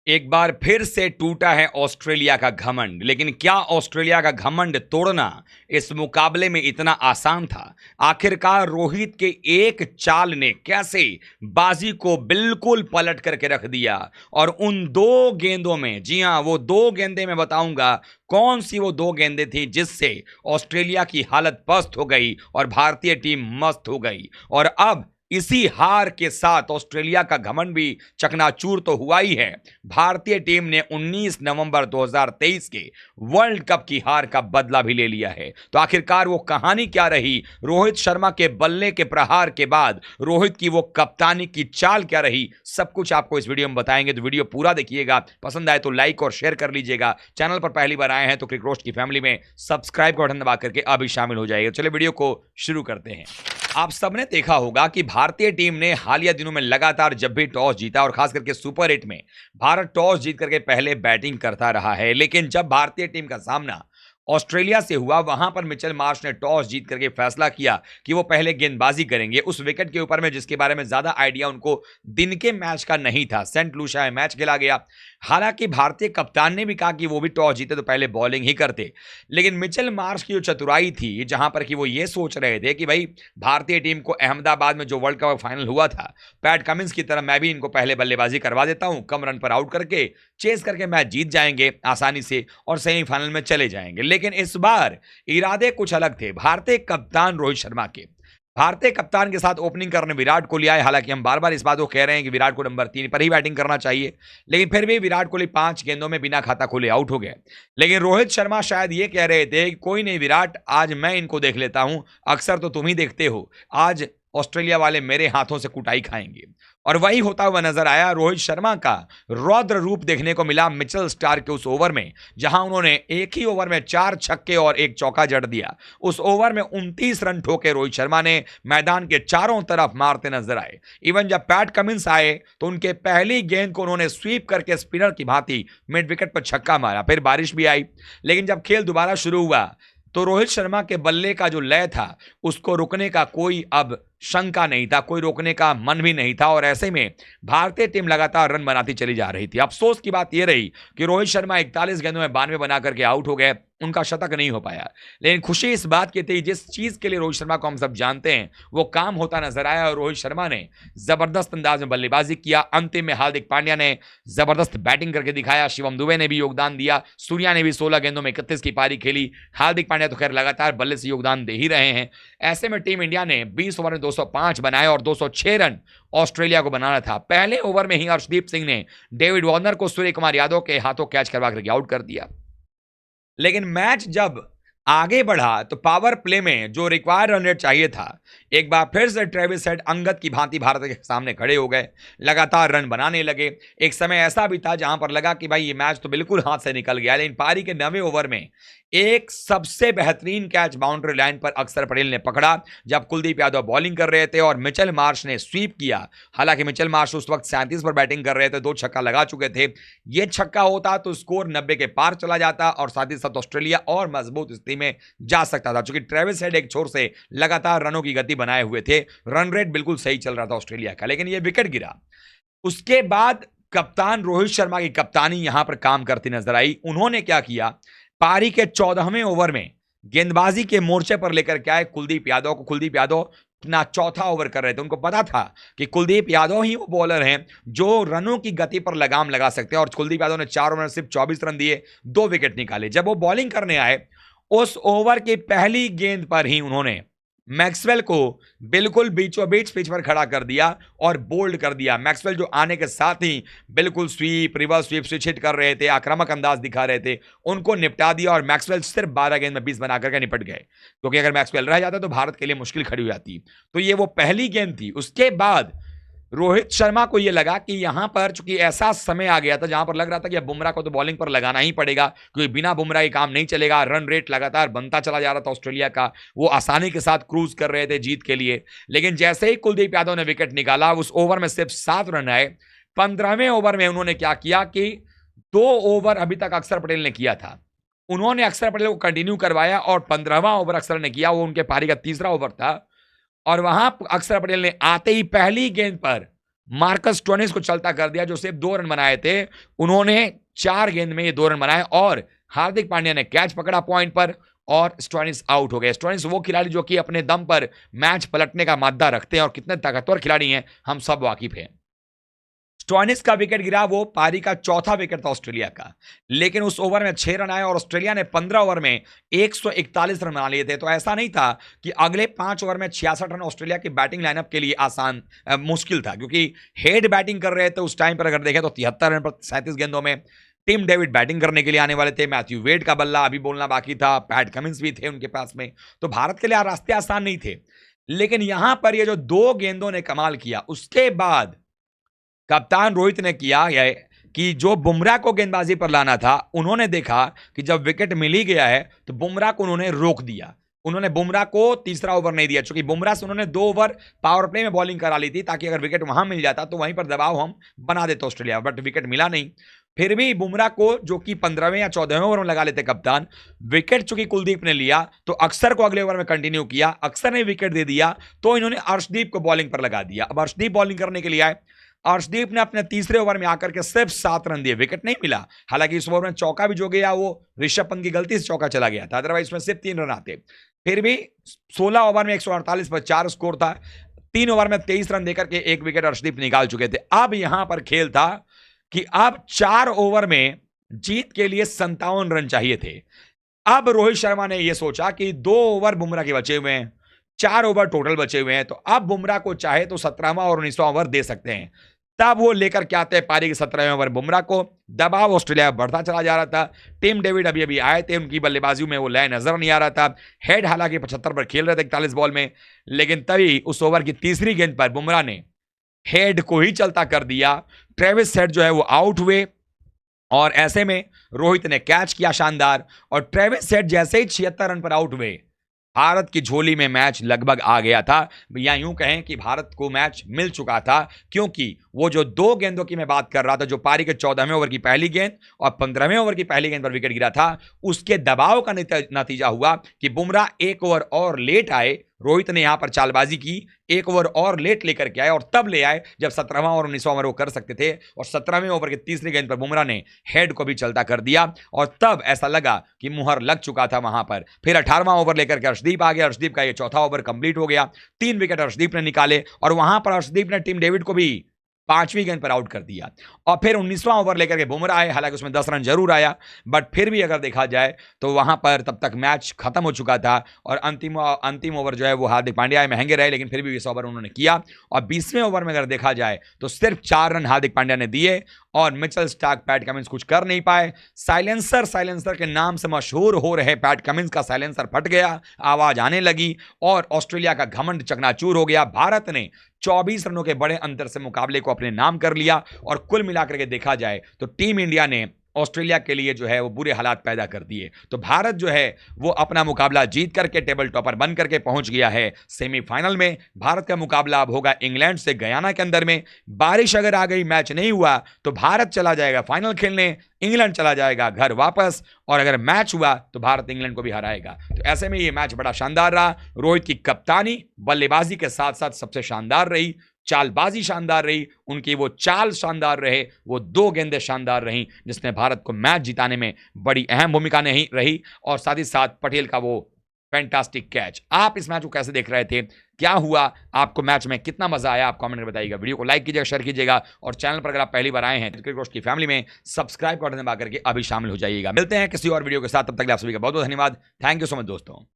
एक बार फिर से टूटा है ऑस्ट्रेलिया का घमंड। लेकिन क्या ऑस्ट्रेलिया का घमंड तोड़ना इस मुकाबले में इतना आसान था? आखिरकार रोहित के एक चाल ने कैसे बाजी को बिल्कुल पलट करके रख दिया। और उन दो गेंदों में, जी हां, वो दो गेंदें मैं बताऊंगा कौन सी वो दो गेंदें थी जिससे ऑस्ट्रेलिया की हालत पस्त हो गई और भारतीय टीम मस्त हो गई। और अब इसी हार के साथ ऑस्ट्रेलिया का घमंड भी चकनाचूर तो हुआ ही है। भारतीय टीम ने 19 नवंबर 2023 के वर्ल्ड कप की हार का बदला भी ले लिया है। तो आखिरकार वो कहानी क्या रही? रोहित शर्मा के बल्ले के प्रहार के बाद रोहित की वो कप्तानी की चाल क्या रही? सब कुछ आपको इस वीडियो में बताएंगे, तो वीडियो पूरा देखिएगा। पसंद आए तो लाइक और शेयर कर लीजिएगा। चैनल पर पहली बार आए हैं तो क्रिक रोस्ट की फैमिली में सब्सक्राइब का बटन दबा करके अभी शामिल हो जाइए। चलिए वीडियो को शुरू करते हैं। आप सबने देखा होगा कि भारतीय टीम ने हालिया दिनों में लगातार जब भी टॉस जीता, और खास करके सुपर 8 में भारत टॉस जीत करके पहले बैटिंग करता रहा है। लेकिन जब भारतीय टीम का सामना ऑस्ट्रेलिया से हुआ, वहां पर मिचेल मार्श ने टॉस जीत करके फैसला किया कि वो पहले गेंदबाजी करेंगे उस विकेट के ऊपर में जिसके बारे में ज्यादा आइडिया उनको दिन के मैच का नहीं था। सेंट लूसिया में मैच खेला गया। हालांकि भारतीय कप्तान ने भी कहा कि वो भी टॉस जीते तो पहले बॉलिंग ही करते, लेकिन मिचेल मार्श की जो चतुराई थी, जहां पर कि वो ये सोच रहे थे कि भाई भारतीय टीम को अहमदाबाद में जो वर्ल्ड कप फाइनल हुआ था, पैट कमिंस की तरह मैं भी इनको पहले बल्लेबाजी करवा देता हूं, कम रन पर आउट करके चेस करके मैच जीत जाएंगे आसानी से और सेमीफाइनल में चले जाएंगे। लेकिन इस बार इरादे कुछ अलग थे भारतीय कप्तान रोहित शर्मा के। भारतीय कप्तान के साथ ओपनिंग करने विराट कोहली आए। हालांकि हम बार बार इस बात को कह रहे हैं कि विराट को नंबर 3 पर ही बैटिंग करना चाहिए, लेकिन फिर भी विराट कोहली 5 गेंदों में बिना खाता खोले आउट हो गए। लेकिन रोहित शर्मा शायद ये कह रहे थे कि कोई नहीं विराट, आज मैं इनको देख लेता हूं, अक्सर तो तुम ही देखते हो, आज ऑस्ट्रेलिया वाले मेरे हाथों से कुटाई खाएंगे। और वही होता हुआ नजर आया। रोहित शर्मा का रौद्र रूप देखने को मिला मिचेल स्टार्क के उस ओवर में, जहां उन्होंने एक ही ओवर में 4 छक्के और 1 चौका जड़ दिया। उस ओवर में 29 रन ठोके रोहित शर्मा ने, मैदान के चारों तरफ मारते नजर आए। इवन जब पैट कमिंस आए तो उनके पहली गेंद को उन्होंने स्वीप करके स्पिनर की भांति मिड विकेट पर छक्का मारा। फिर बारिश भी आई, लेकिन जब खेल दोबारा शुरू हुआ तो रोहित शर्मा के बल्ले का जो लय था उसको रुकने का कोई अब शंका नहीं था, कोई रोकने का मन भी नहीं था। और ऐसे में भारतीय टीम लगातार रन बनाती चली जा रही थी। अफसोस की बात यह रही कि रोहित शर्मा 41 गेंदों में 92 बना करके आउट हो गए, उनका शतक नहीं हो पाया। लेकिन खुशी इस बात की थी, जिस चीज के लिए रोहित शर्मा को हम सब जानते हैं वो काम होता नजर आया। और रोहित शर्मा ने जबरदस्त अंदाज में बल्लेबाजी किया। अंतिम में हार्दिक पांड्या ने जबरदस्त बैटिंग करके दिखाया, शिवम दुबे ने भी योगदान दिया, सूर्या ने भी 16 गेंदों में 31 की पारी खेली। हार्दिक पांड्या तो खैर लगातार बल्ले से योगदान दे ही रहे हैं। ऐसे में टीम इंडिया ने 20 ओवर में 205 बनाए और 206 रन ऑस्ट्रेलिया को बनाना था। पहले ओवर में ही अर्शदीप सिंह ने डेविड वार्नर को सूर्य कुमार यादव के हाथों कैच करवा करके आउट कर दिया। लेकिन मैच जब आगे बढ़ा तो पावर प्ले में जो रिक्वायर्ड रन रेट चाहिए था, एक बार फिर से ट्रेविस हेड अंगद की भांति भारत के सामने खड़े हो गए, लगातार रन बनाने लगे। एक समय ऐसा भी था जहां पर लगा कि भाई ये मैच तो बिल्कुल हाथ से निकल गया। लेकिन पारी के 9वें ओवर में एक सबसे बेहतरीन कैच बाउंड्री लाइन पर अक्षर पटेल ने पकड़ा, जब कुलदीप यादव बॉलिंग कर रहे थे और मिचेल मार्श ने स्वीप किया। हालांकि मिचेल मार्श उस वक्त 37 पर बैटिंग कर रहे थे, 2 छक्का लगा चुके थे। यह छक्का होता तो स्कोर 90 के पार चला जाता और साथ ही साथ ऑस्ट्रेलिया और मजबूत स्थिति में जा सकता था, क्योंकि ट्रेविस हेड एक छोर से लगातार रनों की गति बनाए हुए थे। रन रेट बिल्कुल सही चल रहा था ऑस्ट्रेलिया का, लेकिन यह विकेट गिरा। उसके बाद कप्तान रोहित शर्मा की कप्तानी यहां पर काम करती नजर आई। उन्होंने क्या किया, पारी के 14वें ओवर में गेंदबाजी के मोर्चे पर लेकर के आए कुलदीप यादव को। कुलदीप यादव अपना चौथा ओवर कर रहे थे। उनको पता था कि कुलदीप यादव ही वो बॉलर हैं जो रनों की गति पर लगाम लगा सकते हैं। और कुलदीप यादव ने 4 ओवर में सिर्फ 24 रन दिए, 2 विकेट निकाले। जब वो बॉलिंग करने आए, उस ओवर की पहली गेंद पर ही उन्होंने मैक्सवेल को बिल्कुल बीचों बीच पिच पर खड़ा कर दिया और बोल्ड कर दिया। मैक्सवेल जो आने के साथ ही बिल्कुल sweep, reverse sweep, switch hit कर रहे थे, आक्रामक अंदाज दिखा रहे थे, उनको निपटा दिया। और मैक्सवेल सिर्फ 12 गेंद में 20 बना करके निपट गए, क्योंकि अगर मैक्सवेल रह जाता तो भारत के लिए मुश्किल खड़ी हो जाती। तो ये वो पहली गेंद थी। उसके बाद रोहित शर्मा को यह लगा कि यहां पर चूंकि ऐसा समय आ गया था जहां पर लग रहा था कि अब बुमराह को तो बॉलिंग पर लगाना ही पड़ेगा, क्योंकि बिना बुमराह ये काम नहीं चलेगा। रन रेट लगातार बनता चला जा रहा था ऑस्ट्रेलिया का, वो आसानी के साथ क्रूज कर रहे थे जीत के लिए। लेकिन जैसे ही कुलदीप यादव ने विकेट निकाला, उस ओवर में सिर्फ 7 रन आए। 15वें ओवर में उन्होंने क्या किया कि 2 ओवर अभी तक अक्षर पटेल ने किया था, उन्होंने अक्षर पटेल को कंटिन्यू करवाया और 15वां ओवर अक्षर ने किया। वो उनके पारी का तीसरा ओवर था और वहां अक्षर पटेल ने आते ही पहली गेंद पर मार्कस स्टोइनिस को चलता कर दिया, जो सिर्फ 2 रन बनाए थे, उन्होंने 4 गेंद में ये 2 रन बनाए और हार्दिक पांड्या ने कैच पकड़ा पॉइंट पर और स्टोइनिस आउट हो गए। स्टोइनिस वो खिलाड़ी जो कि अपने दम पर मैच पलटने का मादा रखते हैं और कितने ताकतवर खिलाड़ी हैं हम सब वाकिफ हैं। स्टोइनिस का विकेट गिरा, वो पारी का चौथा विकेट था ऑस्ट्रेलिया का, लेकिन उस ओवर में 6 रन आए और ऑस्ट्रेलिया ने 15 ओवर में 141 रन बना लिए थे। तो ऐसा नहीं था कि अगले 5 ओवर में 66 रन ऑस्ट्रेलिया की बैटिंग लाइनअप के लिए आसान मुश्किल था, क्योंकि हेड बैटिंग कर रहे थे उस टाइम पर। अगर देखें तो 73 रन पर 37 गेंदों में टिम डेविड बैटिंग करने के लिए आने वाले थे, मैथ्यू वेड का बल्ला अभी बोलना बाकी था, पैट कमिंस भी थे उनके पास में। तो भारत के लिए रास्ते आसान नहीं थे, लेकिन यहां पर ये जो 2 गेंदों ने कमाल किया, उसके बाद कप्तान रोहित ने किया है कि जो बुमराह को गेंदबाजी पर लाना था, उन्होंने देखा कि जब विकेट मिल ही गया है तो बुमराह को उन्होंने रोक दिया। उन्होंने बुमराह को तीसरा ओवर नहीं दिया, क्योंकि बुमराह से उन्होंने 2 ओवर पावर प्ले में बॉलिंग करा ली थी, ताकि अगर विकेट वहां मिल जाता तो वहीं पर दबाव हम बना देते ऑस्ट्रेलिया, बट विकेट मिला नहीं। फिर भी बुमराह को, जो कि 15वें या 14वें ओवर में लगा लेते कप्तान, विकेट चूंकि कुलदीप ने लिया तो अक्षर को अगले ओवर में कंटिन्यू किया, अक्षर ने विकेट दे दिया तो इन्होंने अर्शदीप को बॉलिंग पर लगा दिया। अब अर्शदीप बॉलिंग करने के लिए आए, अर्शदीप ने अपने तीसरे ओवर में आकर के सिर्फ 7 रन दिए, विकेट नहीं मिला। हालांकि इस ओवर में चौका भी जो गया वो ऋषभ पंत की गलती से चौका चला गया था, अदरवाइज इसमें सिर्फ 3 रन आते। फिर भी 16 ओवर में 148 पर 4 स्कोर था, 3 ओवर में 23 रन देकर के 1 विकेट अर्शदीप निकाल चुके थे। अब यहां पर खेल था कि अब 4 ओवर में जीत के लिए 57 रन चाहिए थे। अब रोहित शर्मा ने यह सोचा कि 2 ओवर बुमराह के बचे हुए हैं, 4 ओवर टोटल बचे हुए हैं, तो अब बुमराह को चाहे तो 17वां और 19वां ओवर दे सकते हैं। तब वो लेकर के आते हैं पारी के 17वें ओवर बुमराह को। दबाव ऑस्ट्रेलिया बढ़ता चला जा रहा था। टिम डेविड अभी अभी आए थे, उनकी बल्लेबाजियों में वो लय नजर नहीं आ रहा था। हेड हालांकि 75 पर खेल रहे थे 41 बॉल में, लेकिन तभी उस ओवर की तीसरी गेंद पर बुमराह ने हेड को ही चलता कर दिया। ट्रेविस हेड जो है वो आउट हुए और ऐसे में रोहित ने कैच किया शानदार, और ट्रेविस हेड जैसे ही 76 रन पर आउट हुए, भारत की झोली में मैच लगभग आ गया था, या यूं कहें कि भारत को मैच मिल चुका था। क्योंकि वो जो 2 गेंदों की मैं बात कर रहा था, जो पारी के 14वें ओवर की पहली गेंद और 15वें ओवर की पहली गेंद पर विकेट गिरा था, उसके दबाव का नतीजा हुआ कि बुमराह 1 ओवर और लेट आए। रोहित ने यहां पर चालबाजी की, 1 ओवर और लेट लेकर के आए, और तब ले आए जब 17वां और 19वां ओवर वो कर सकते थे, और 17वें ओवर की तीसरी गेंद पर बुमराह ने हेड को भी चलता कर दिया, और तब ऐसा लगा कि मुहर लग चुका था वहां पर। फिर 18वां ओवर लेकर के अर्शदीप आ गया, अर्शदीप का ये चौथा ओवर कंप्लीट हो गया, 3 विकेट अर्शदीप ने निकाले, और वहां पर अर्शदीप ने टिम डेविड को भी 5वीं गेंद पर आउट कर दिया। और फिर 19वां ओवर लेकर के बुमराह आए, हालांकि उसमें 10 रन जरूर आया, बट फिर भी अगर देखा जाए तो वहां पर तब तक मैच खत्म हो चुका था, और अंतिम ओवर जो है वो हार्दिक पांड्या महंगे रहे, लेकिन फिर भी 20 ओवर उन्होंने किया। और 20वें ओवर में अगर देखा जाए तो सिर्फ 4 रन हार्दिक पांड्या ने दिए, और मिचेल स्टार्क, पैट कमिंस कुछ कर नहीं पाए। साइलेंसर के नाम से मशहूर हो रहे पैट कमिंस का साइलेंसर फट गया, आवाज आने लगी, और ऑस्ट्रेलिया का घमंड चकनाचूर हो गया। भारत ने 24 रनों के बड़े अंतर से मुकाबले को अपने नाम कर लिया, और कुल मिलाकर के देखा जाए तो टीम इंडिया ने ऑस्ट्रेलिया के लिए जो है वो बुरे हालात पैदा कर दिए। तो भारत जो है वो अपना मुकाबला जीत करके टेबल टॉपर बन करके पहुंच गया है सेमीफाइनल में। भारत का मुकाबला अब होगा इंग्लैंड से गयाना के अंदर में। बारिश अगर आ गई, मैच नहीं हुआ, तो भारत चला जाएगा फाइनल खेलने, इंग्लैंड चला जाएगा घर वापस, और अगर मैच हुआ तो भारत इंग्लैंड को भी हराएगा। तो ऐसे में ये मैच बड़ा शानदार रहा। रोहित की कप्तानी बल्लेबाजी के साथ साथ सबसे शानदार रही, चालबाजी शानदार रही, उनकी वो चाल शानदार रहे, वो 2 गेंदें शानदार रहीं, जिसने भारत को मैच जिताने में बड़ी अहम भूमिका नहीं रही, और साथ ही साथ पटेल का वो फैंटास्टिक कैच। आप इस मैच को कैसे देख रहे थे, क्या हुआ, आपको मैच में कितना मजा आया, आप कमेंट में बताइएगा। वीडियो को लाइक कीजिएगा, शेयर कीजिएगा, और चैनल पर अगर आप पहली बार आए हैं तो क्रिकेट रोस्ट की फैमिली में सब्सक्राइब बटन दबा करके अभी शामिल हो जाइएगा। मिलते हैं किसी और वीडियो के साथ, तब तक आप सभी का बहुत बहुत धन्यवाद। थैंक यू सो मच दोस्तों।